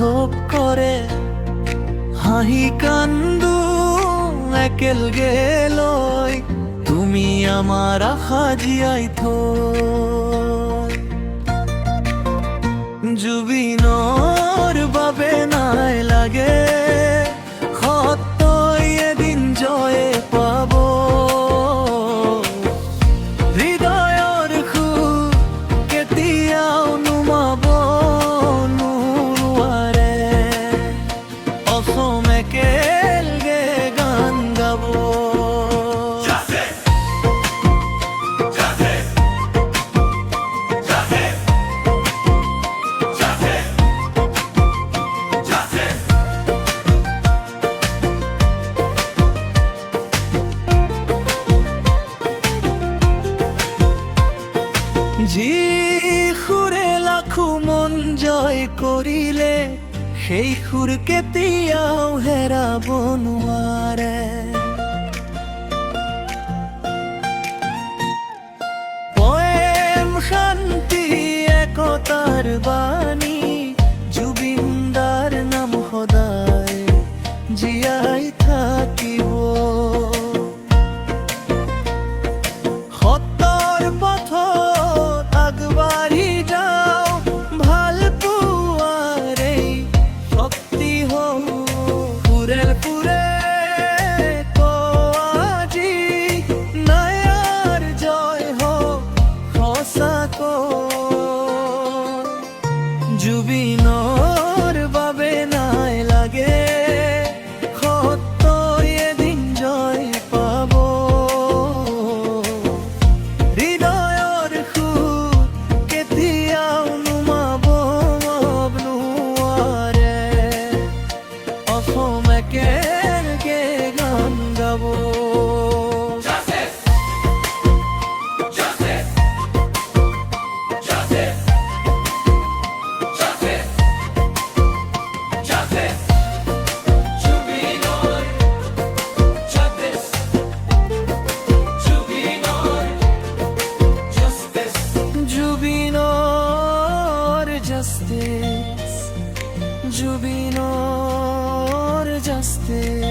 ধপ কৰে হাঁহি কান্দো একেলগে লৈ তুমি আমাৰ আশা জীয়াই থৈ জুবিনৰ বাবে নাই লাগে সত্যই এদিন জয়ে পাব হৃদয়ৰ সুখ কেতিয়াও নুমাব নোৱাৰে অসম একেলগে গান গাব যি সুৰে লাখো মন জয় কৰিলে সেই সুৰ কেতিয়াও হেৰাব নোৱাৰে প্ৰেম শান্তি একতাৰ বাণী জুবিনদাৰ নাম সদায় জীয়াই থাকিব সত্যৰ পথত আগবাঢ়ি যাওঁ ভাল পোৱাৰে শক্তি হওঁ ফুৰে ফুৰে আজি নায়াৰ জয় হওক সঁচাকৈ জুবিনৰ বাবে নাই লাগে সত্যই এদিন জয় পাব হৃদয়ৰ সুখ কেতিয়াও নুমাব নোৱাৰে অসম একেলগে গান গাব Jubinar justice